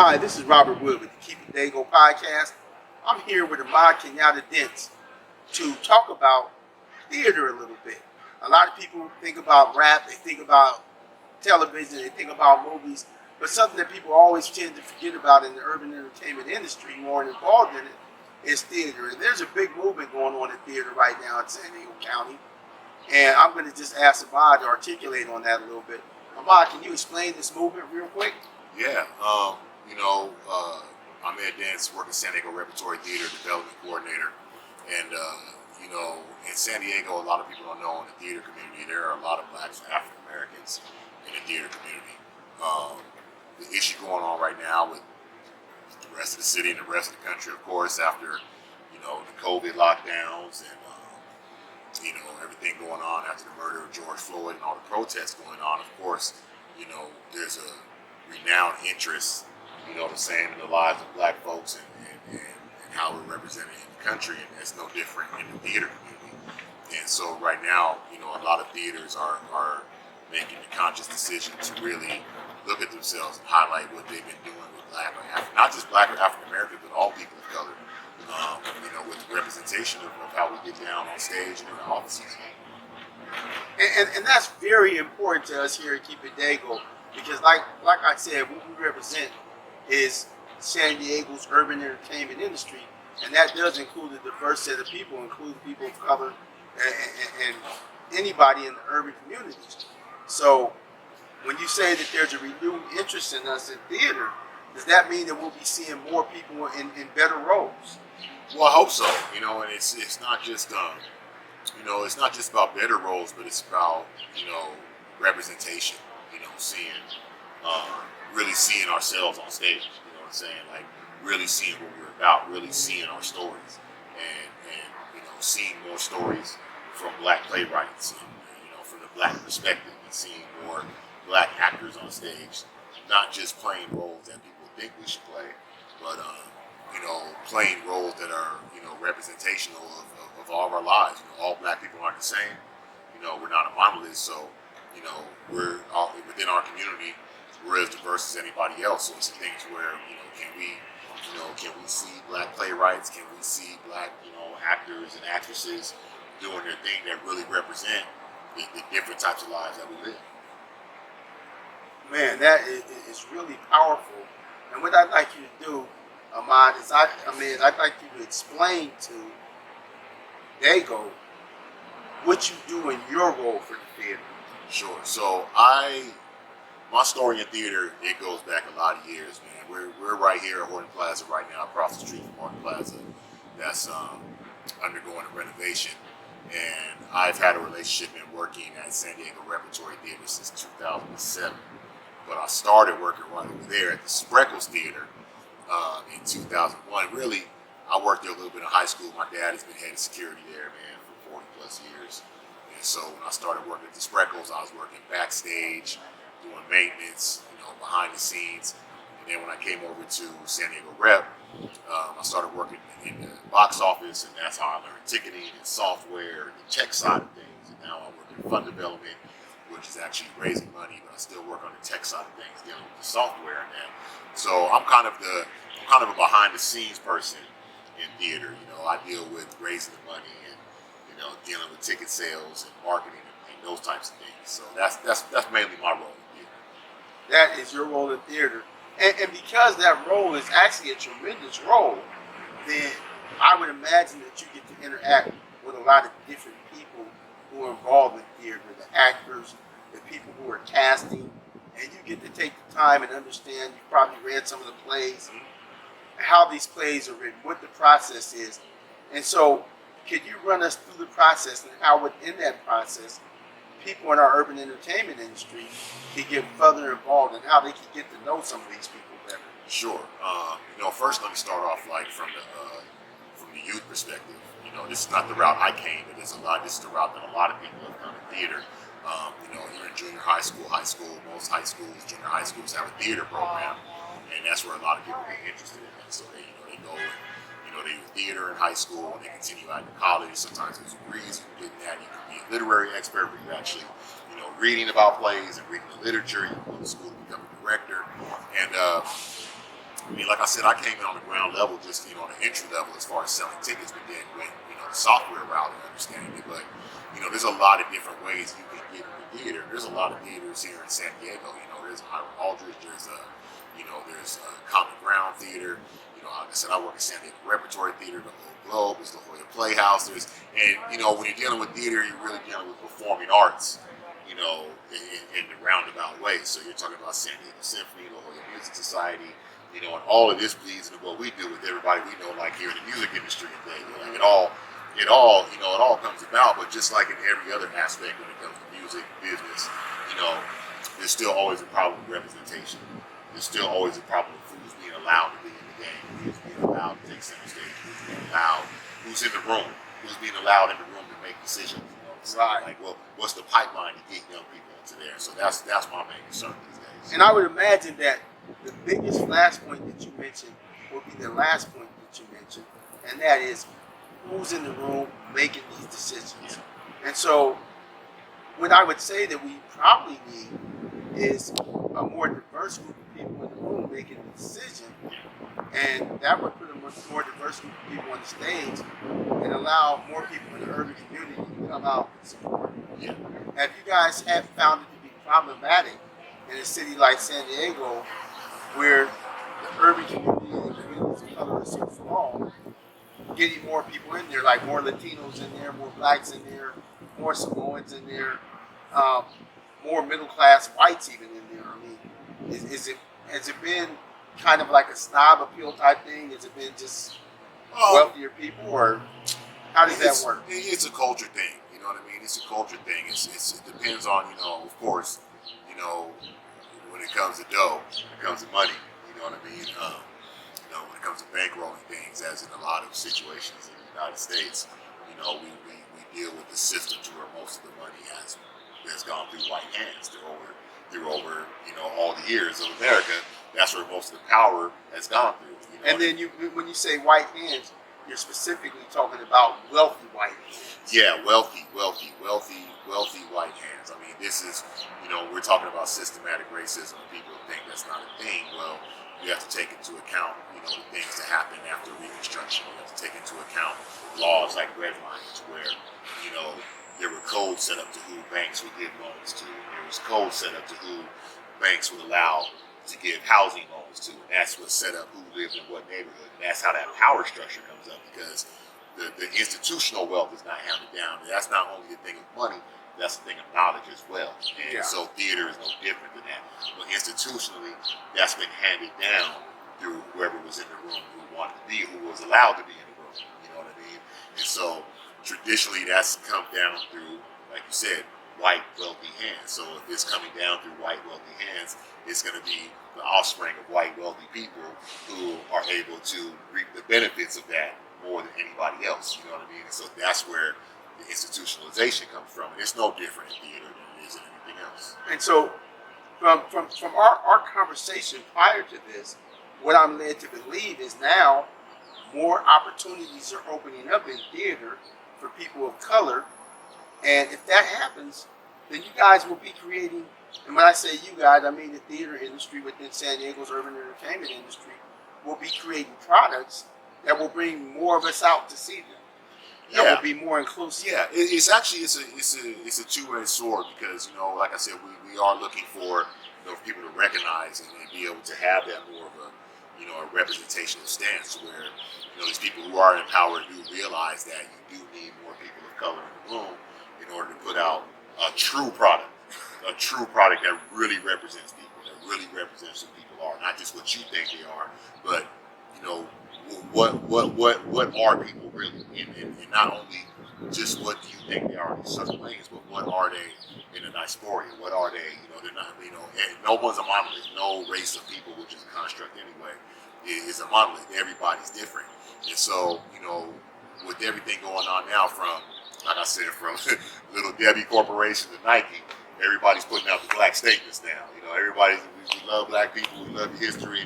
Hi, this is Robert Wood with the Keep It Daygo podcast. I'm here with Ahmed Dents to talk about theater a little bit. A lot of people think about rap, they think about television, they think about movies, but something that people always tend to forget about in the urban entertainment industry, more involved in it, is theater. And there's a big movement going on in theater right now in San Diego County. And I'm going to just ask Ahmed to articulate on that a little bit. Ahmed, can you explain this movement real quick? Yeah, Ahmed Dents, working San Diego Repertory Theater Development Coordinator. And, in San Diego, a lot of people don't know in the theater community, there are a lot of blacks and African Americans in the theater community. The issue going on right now with the rest of the city and the rest of the country, of course, after, the COVID lockdowns and, everything going on after the murder of George Floyd and all the protests going on, of course, there's a renowned interest, in the lives of black folks and how we're represented in the country, and it's no different in the theater community. And so right now, a lot of theaters are making the conscious decision to really look at themselves and highlight what they've been doing with black or not just black or African Americans, but all people of color, with the representation of how we get down on stage and in the offices. And that's very important to us here at Keep It Daygo, because like I said, what we represent is San Diego's urban entertainment industry, and that does include a diverse set of people, include people of color and anybody in the urban communities. So when you say that there's a renewed interest in us in theater, does that mean that we'll be seeing more people in better roles? Well, I hope so. And it's not just it's not just about better roles, but it's about representation. Really seeing ourselves on stage. You know what I'm saying? Like really seeing what we're about, really seeing our stories, and seeing more stories from black playwrights, and from the black perspective, and seeing more black actors on stage, not just playing roles that people think we should play, but playing roles that are representational of all of our lives. All black people aren't the same. We're not a monolith, so we're all, within our community, we're as diverse as anybody else. So it's things where can we see black playwrights? Can we see black actors and actresses doing their thing that really represent the different types of lives that we live? Man, that is really powerful. And what I'd like you to do, Ahmed, is I'd like you to explain to Daygo what you do in your role for the theater. Sure. So my story in theater, it goes back a lot of years, man. We're right here at Horton Plaza right now, across the street from Horton Plaza. That's undergoing a renovation, and I've had a relationship in working at San Diego Repertory Theater since 2007. But I started working right over there at the Spreckles Theater in 2001. Really, I worked there a little bit in high school. My dad has been head of security there, man, for 40 plus years. And so when I started working at the Spreckles, I was working backstage, doing maintenance, behind the scenes. And then when I came over to San Diego Rep, I started working in the box office, and that's how I learned ticketing and software and the tech side of things. And now I work in fund development, which is actually raising money, but I still work on the tech side of things, dealing with the software and that. So I'm kind of a behind the scenes person in theater. I deal with raising the money and dealing with ticket sales and marketing and those types of things. So that's mainly my role in theater. That is your role in theater. And because that role is actually a tremendous role, then I would imagine that you get to interact with a lot of different people who are involved in theater, the actors, the people who are casting, and you get to take the time and understand. You probably read some of the plays, how these plays are written, what the process is. And so could you run us through the process and how within that process people in our urban entertainment industry can get further involved and how they can get to know some of these people better? Sure. First let me start off from the youth perspective. This is not the route I came, but this is the route that a lot of people have come in theater. You're in junior high school, most high schools, junior high schools have a theater program, and that's where a lot of people get interested in it. So they go and they do theater in high school, and they continue out to college. Sometimes there's degrees you can get that. You can be a literary expert, where you're actually reading about plays and reading the literature. You can go to school to become a director, and I mean, like I said, I came in on the ground level, just on the entry level as far as selling tickets, but then went the software route and understanding it. But there's a lot of different ways you can get into theater. There's a lot of theaters here in San Diego. There's Aldridge. There's Common Ground Theater. Like I said, I work at San Diego Repertory Theater, the Whole Globe, there's La Jolla Playhouse. When you're dealing with theater, you're really dealing with performing arts, in the roundabout way. So you're talking about San Diego Symphony, La Jolla Music Society, and all of this bleeds into what we do with everybody we know, like here in the music industry and things. Like it all comes about. But just like in every other aspect when it comes to music business, there's still always a problem with representation. There's still always a problem with who's being allowed to be in the game, who's being allowed to take center stage, who's in the room, who's being allowed in the room to make decisions. Right. Like, well, what's the pipeline to get young people into there? So that's my main concern these days. And I would imagine that the biggest flashpoint that you mentioned will be the last point that you mentioned, and that is who's in the room making these decisions. And so what I would say that we probably need is a more diverse group of people in the room making the decision, and that would put a much more diverse group of people on the stage and allow more people in the urban community to come out and support. Yeah. Have you guys have found it to be problematic in a city like San Diego, where the urban community and the communities of color are so small, getting more people in there, like more Latinos in there, more blacks in there, more Samoans in there, more middle class whites even in there? I mean, has it been kind of like a snob appeal type thing? Has it been just wealthier people, or how does that work? It's a culture thing. You know what I mean? It's a culture thing. It depends on of course, when it comes to dough, when it comes to money. You know what I mean? When it comes to bankrolling things, as in a lot of situations in the United States, we deal with the system to where most of the money has gone through white hands through over all the years of America. That's where most of the power has gone through. And then when you say white hands, you're specifically talking about wealthy white hands. Yeah, wealthy white hands. I mean, this is, we're talking about systematic racism. People think that's not a thing. Well, you have to take into account, the things that happened after Reconstruction. You have to take into account laws like redlining, where, there were codes set up to who banks would give loans to. There was codes set up to who banks would allow to give housing loans to. And that's what set up who lived in what neighborhood. And that's how that power structure comes up, because the institutional wealth is not handed down. And that's not only the thing of money, that's the thing of knowledge as well. And so theater is no different than that. But institutionally, that's been handed down through whoever was in the room, who wanted to be, who was allowed to be in the room. You know what I mean? And so traditionally, that's come down through, like you said, white wealthy hands. So if it's coming down through white wealthy hands, it's going to be the offspring of white wealthy people who are able to reap the benefits of that more than anybody else. You know what I mean? And so that's where the institutionalization comes from. And it's no different in theater than it is in anything else. And so from our conversation prior to this, what I'm led to believe is now more opportunities are opening up in theater for people of color. And if that happens, then you guys will be creating, and when I say you guys, I mean the theater industry within San Diego's urban entertainment industry will be creating products that will bring more of us out to see them. That will be more inclusive. Yeah, it's actually it's a two-way sword, because like I said, we are looking for people to recognize and be able to have that more of a a representational stance, where these people who are empowered do realize that you do need more people of color in the room in order to put out a true product that really represents people, that really represents who people are, not just what you think they are, but what are people really, and not only just what do you think they are in certain lanes, but what are they in a diaspora? What are they? They're not. No one's a monolith. No race of people, which is a construct anyway, is a monolith. Everybody's different, and so with everything going on now, from like I said, from Little Debbie Corporation to Nike, everybody's putting out the black statements now. We love black people, we love the history.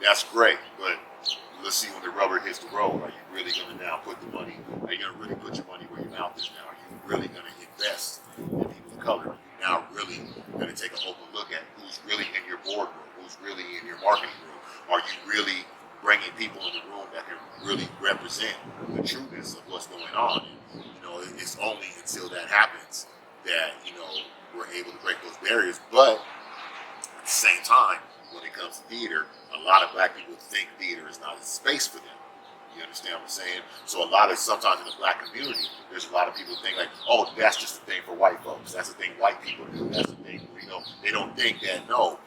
That's great, but let's see when the rubber hits the road. Are you really going to now put the money? Are you going to really put your money where your mouth is now? Are you really going to invest in people of color? Are you now really going to take an open look at who's really in your boardroom, who's really in your marketing room, are you really bringing people in the room that can really represent the trueness of what's going on? And, it's only until that happens that we're able to break those barriers. But at the same time, when it comes to theater, a lot of black people think theater is not a space for them. You understand what I'm saying? So sometimes in the black community, there's a lot of people think like, oh, that's just a thing for white folks. That's a thing white people do. That's a thing, they don't think that, no.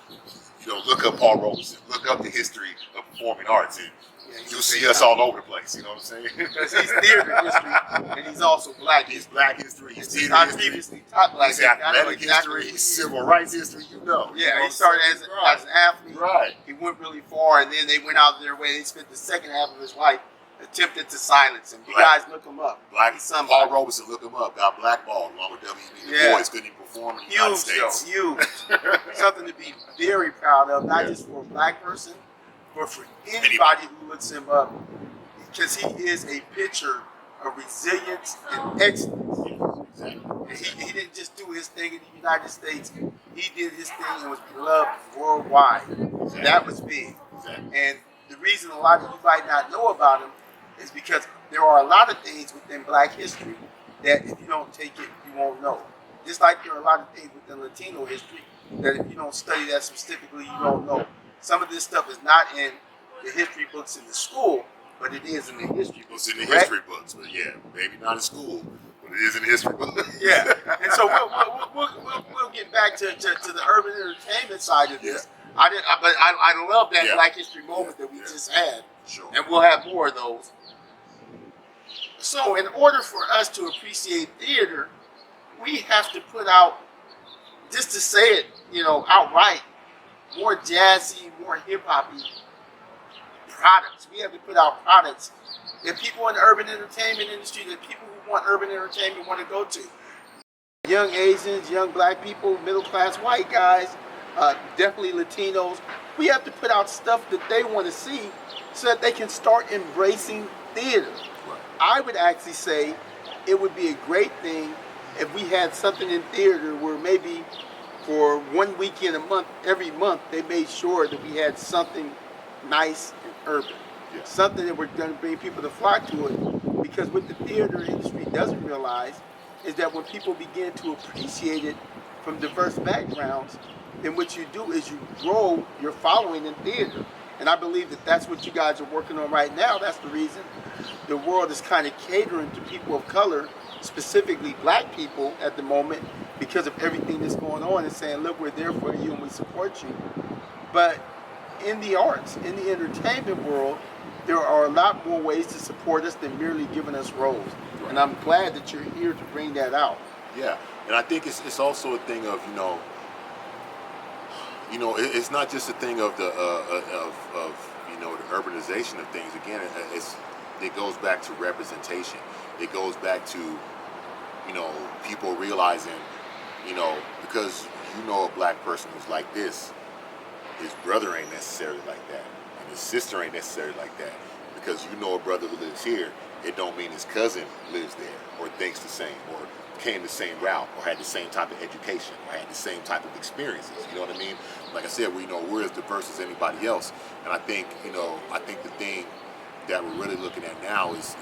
Look up Paul Robeson. Look up the history of performing arts, and you'll see us all over the place. You know what I'm saying? Because he's theater history, and he's also black. He's black history. He's theater not history. previously taught black. He's athletic history. He's civil rights history. Yeah, he started as an athlete. Right. He went really far, and then they went out of their way. They spent the second half of his life attempted to silence him. You guys look him up. Paul Robeson, look him up. Got blackballed along with W.B. Du Bois. Couldn't even perform in the United States. Huge. Something to be very proud of, not just for a black person, but for anybody who looks him up, because he is a picture of resilience and excellence. Exactly. He didn't just do his thing in the United States. He did his thing and was beloved worldwide. Exactly. That was big. Exactly. And the reason a lot of you might not know about him is because there are a lot of things within black history that if you don't take it, you won't know. Just like there are a lot of things within Latino history that if you don't study that specifically, you don't know. Some of this stuff is not in the history books in the school, but it is in the history books. It's in the history books, but yeah, maybe not in school, but it is in the history book. Yeah, and so we'll get back to the urban entertainment side of this. Yeah. I love that Black History moment that we just had. Sure. And we'll have more of those. So in order for us to appreciate theater, we have to put out, just to say it, outright, more jazzy, more hip-hoppy products. We have to put out products that people in the urban entertainment industry, that people who want urban entertainment want to go to. Young Asians, young black people, middle-class white guys, definitely Latinos. We have to put out stuff that they want to see so that they can start embracing theater. Right. I would actually say it would be a great thing if we had something in theater where maybe for 1 weekend a month, every month, they made sure that we had something nice and urban. Yeah. Something that we're going to bring people to flock to it. Because what the theater industry doesn't realize is that when people begin to appreciate it from diverse backgrounds, then what you do is you grow your following in theater. And I believe that that's what you guys are working on right now. That's the reason the world is kind of catering to people of color, specifically black people at the moment, because of everything that's going on, and saying, look, we're there for you and we support you. But in the arts, in the entertainment world, there are a lot more ways to support us than merely giving us roles. Right. And I'm glad that you're here to bring that out. Yeah, and I think it's also a thing of, it's not just a thing of the the urbanization of things. Again, it goes back to representation. It goes back to people realizing, because a black person who's like this, his brother ain't necessarily like that, and his sister ain't necessarily like that. Because a brother who lives here, it don't mean his cousin lives there or thinks the same or came the same route or had the same type of education or had the same type of experiences. You know what I mean? Like I said, we're as diverse as anybody else. And I think, the thing that we're really looking at now is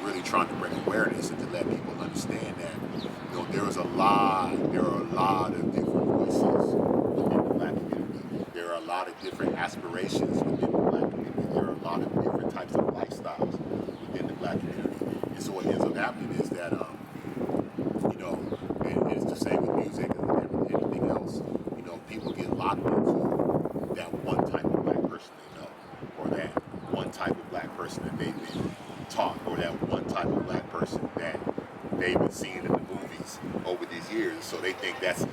really trying to bring awareness and to let people understand that, there are a lot of different voices within the black community. There are a lot of different aspirations within the black community. There are a lot of different types of lifestyles within the black community. And so what ends up happening is that, and it's the same with music and anything else, people get locked into that one type of black person they know, or that one type of black person that they've been taught, or that one type of black person that they've been seeing in the movies over these years. So they think that's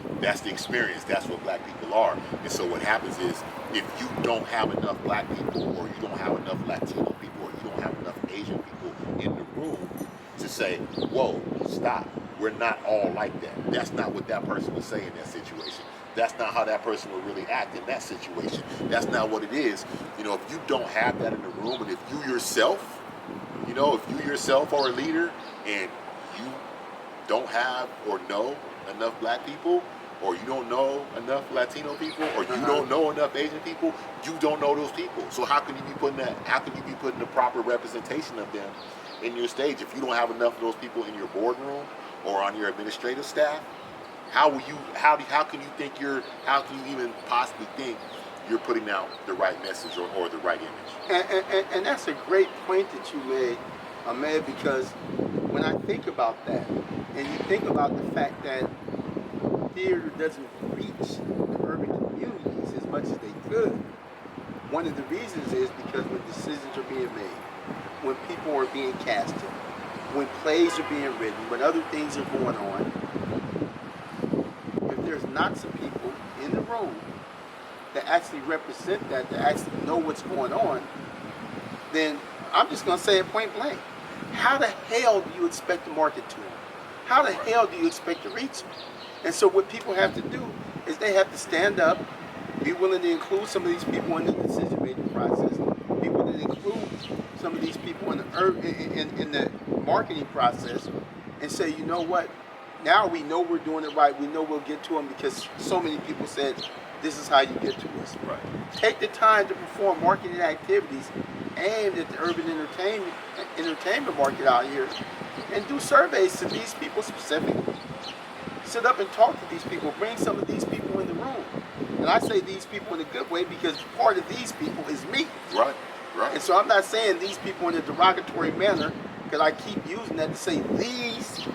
the experience, that's what black people are. And so what happens is, if you don't have enough black people, or you don't have enough Latino people, or you don't have enough Asian people in the room to say, whoa, stop, we're not all like that. That's not what that person would say in that situation. That's not how that person would really act in that situation. That's not what it is. If you don't have that in the room, and if you yourself are a leader and you don't have or know enough black people, or you don't know enough Latino people, or you Uh-huh. don't know enough Asian people, you don't know those people. So how can you be putting that? How can you be putting the proper representation of them in your stage if you don't have enough of those people in your boardroom or on your administrative staff? How will you? How can you think you're? How can you even possibly think you're putting out the right message or the right image? And that's a great point that you made, Ahmed, because when I think about that, and you think about the fact that theater doesn't reach the urban communities as much as they could, one of the reasons is because when decisions are being made, when people are being casted, when plays are being written, when other things are going on, if there's not some people in the room that actually represent that actually know what's going on, then I'm just going to say it point blank. How the hell do you expect to market to them? How the hell do you expect to reach them? And so what people have to do is they have to stand up, be willing to include some of these people in the decision-making process, be willing to include some of these people in the marketing process, and say, you know what? Now we know we're doing it right. We know we'll get to them because so many people said, this is how you get to us. Right. Take the time to perform marketing activities aimed at the urban entertainment market out here, and do surveys to these people specifically. Sit up and talk to these people. Bring some of these people in the room. And I say these people in a good way because part of these people is me. Right. Right. And so I'm not saying these people in a derogatory manner because I keep using that to say these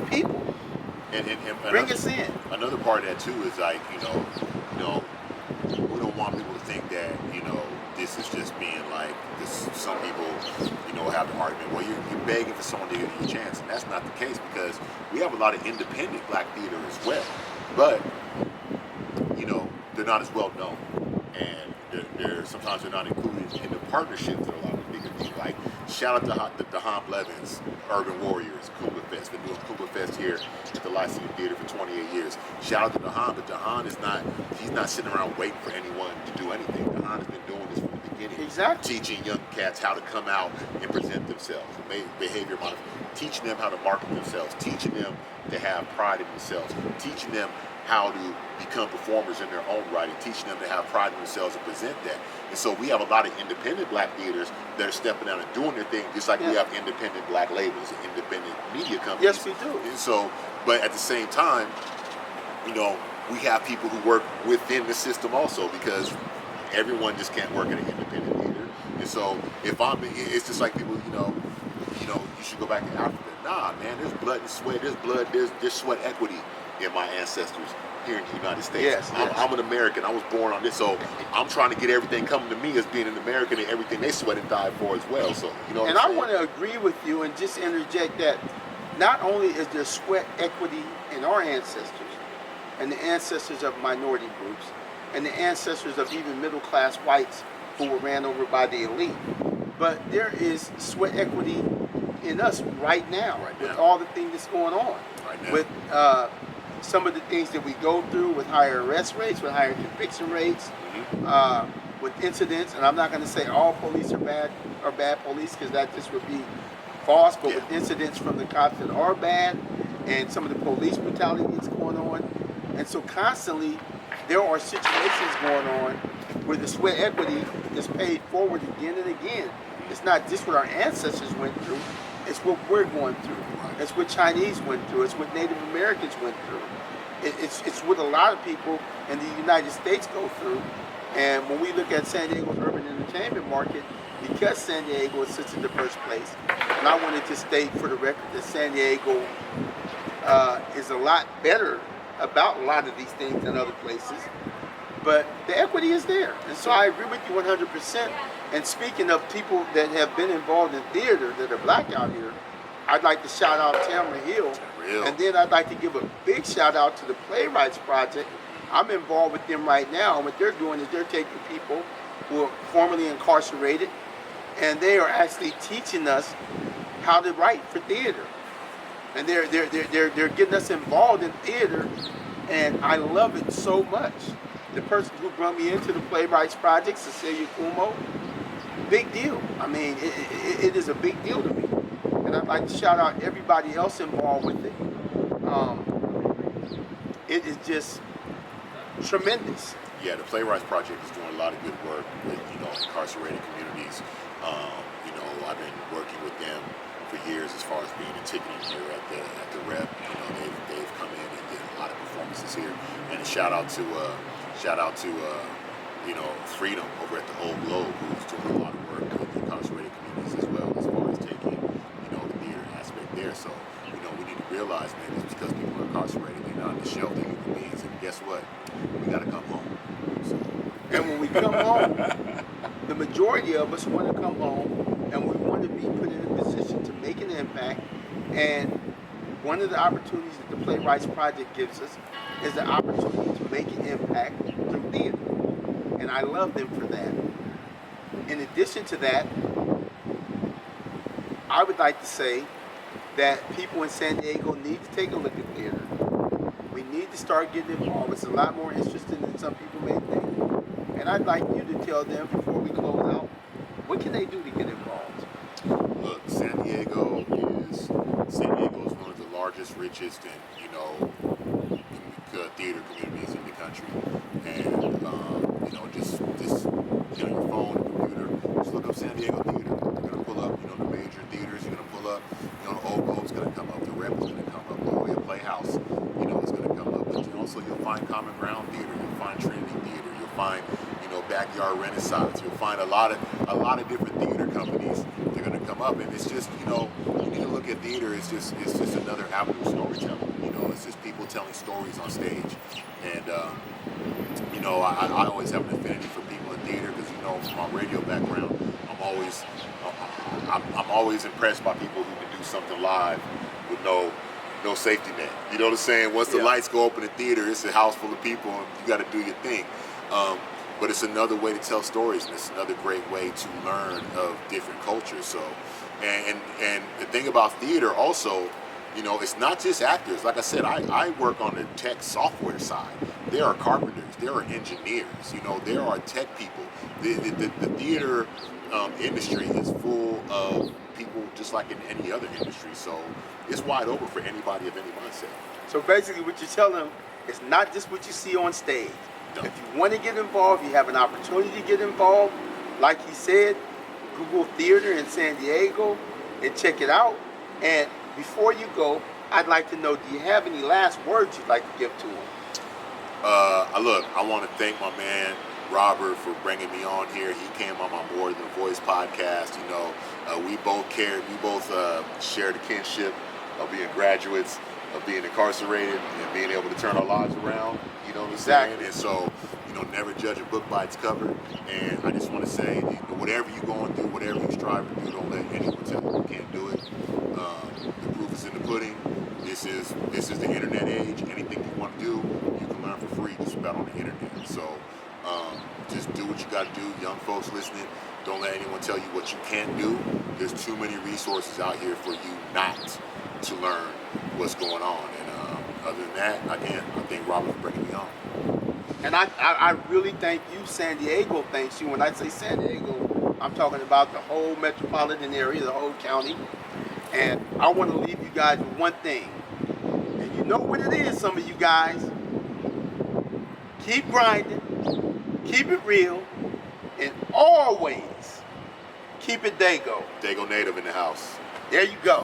people. And bring us in. Another part of that too is like, we don't want people to think that, this is just being like this. Some people, have the argument, well, you're begging for someone to give you a chance, and that's not the case because we have a lot of independent black theater as well, but they're not as well known, and they're sometimes they're not included in the partnerships that a lot of the bigger things. Like shout out to Dahan Blevins, Urban Warriors, Kumba Fest. Been doing Kumba Fest here at the Lyceum Theater for 28 years. Shout out to Dahan, but Dahan he's not sitting around waiting for anyone to do anything. Dahan has been doing this from the beginning. Exactly. Teaching young cats how to come out and present themselves, behavior modification, teaching them how to market themselves, teaching them to have pride in themselves, teaching them how to become performers in their own right, and teaching them to have pride in themselves and present that. And so we have a lot of independent black theaters that are stepping out and doing their thing, just like we have independent black labels and independent media companies. Yes, we do. And so, but at the same time, we have people who work within the system also, because everyone just can't work at an independent theater. And so it's just like people, you should go back to Africa. Nah, man, there's blood and sweat. There's sweat equity in my ancestors here in the United States. Yes. I'm an American. I was born on this, so I'm trying to get everything coming to me as being an American and everything they sweat and died for as well. So And I want to agree with you and just interject that not only is there sweat equity in our ancestors and the ancestors of minority groups and the ancestors of even middle class whites who were ran over by the elite, but there is sweat equity in us right now. With all the things that's going on. With some of the things that we go through, with higher arrest rates, with higher conviction rates, with incidents, and I'm not going to say all police are bad police because that just would be false, but with incidents from the cops that are bad, and some of the police brutality that's going on, and so constantly there are situations going on where the sweat equity is paid forward again and again. It's not just what our ancestors went through, it's what we're going through. It's what Chinese went through. It's what Native Americans went through. It's what a lot of people in the United States go through. And when we look at San Diego's urban entertainment market, because San Diego is such a diverse place, and I wanted to state for the record that San Diego is a lot better about a lot of these things than other places, but the equity is there. And so I agree with you 100%. And speaking of people that have been involved in theater that are black out here, I'd like to shout out Tamara Hill. And then I'd like to give a big shout out to the Playwrights Project. I'm involved with them right now, and what they're doing is they're taking people who are formerly incarcerated, and they are actually teaching us how to write for theater. And they're getting us involved in theater, and I love it so much. The person who brought me into the Playwrights Project, Cecilia Cuomo, big deal. I mean, it is a big deal to me. And I'd like to shout out everybody else involved with it. it is just tremendous. Yeah, the Playwrights Project is doing a lot of good work with, incarcerated communities. I've been working with them for years as far as being a ticketing here at the Rep. They've come in and did a lot of performances here. And a shout out to Freedom over at the Old Globe, who's doing a lot of work with incarcerated communities as well, as far as taking the theater aspect there. So we need to realize, man, just because people are incarcerated, they're not on the shelf, they're human beings. And guess what? We got to come home. So. And when we come home, the majority of us want to come home and we want to be put in a position to make an impact. And one of the opportunities that the Playwrights Project gives us is the opportunity to make an impact through theater. And I love them for that. In addition to that, I would like to say that people in San Diego need to take a look at theater. We need to start getting involved. It's a lot more interesting than some people may think. And I'd like you to tell them before we close out, what can they do to get involved? Look, San Diego is one of the largest, richest, and theater communities in the country. And just get on your phone, computer, just look up San Diego Theater. You're gonna pull up, the major theaters. You're gonna pull up, the Old Globe's gonna come up, the Rep is gonna come up, the Royal Playhouse, is gonna come up. But also you'll find Common Ground Theater, you'll find Trinity Theater, you'll find Backyard Renaissance. You'll find a lot of different theater companies. They're gonna come up, and it's just you need to look at theater. It's just another avenue of storytelling. It's just people telling stories on stage, and I always have an affinity for people in theater because from my radio background, I'm always impressed by people who can do something live with no safety net. You know what I'm saying? Once the lights go up in the theater, it's a house full of people, and you got to do your thing. But it's another way to tell stories, and it's another great way to learn of different cultures. So, and the thing about theater also, it's not just actors. Like I said, I work on the tech software side. There are carpenters, there are engineers, there are tech people. The theater industry is full of people just like in any other industry. So it's wide open for anybody of any mindset. So basically what you're telling them, it's not just what you see on stage. No. If you want to get involved, you have an opportunity to get involved. Like he said, Google Theater in San Diego and check it out. And before you go, I'd like to know, do you have any last words you'd like to give to him? Look, I want to thank my man Robert for bringing me on here. He came on my board of the Voice podcast. We both share the kinship of being graduates, of being incarcerated, and being able to turn our lives around. You know what I'm saying? And so, never judge a book by its cover. And I just want to say, whatever you're going through, whatever you strive to do, don't let anyone tell you you can't do it. The proof is in the pudding. This is the internet age. Anything you want to do, you can learn for free just about on the internet. So just do what you got to do. Young folks listening, don't let anyone tell you what you can't do. There's too many resources out here for you not to learn what's going on. And other than that, again, I thank Robert for bringing me on. And I really thank you. San Diego thanks you. When I say San Diego, I'm talking about the whole metropolitan area, the whole county. And I want to leave you guys with one thing. And you know what it is, some of you guys. Keep grinding. Keep it real. And always keep it Daygo. Daygo native in the house. There you go.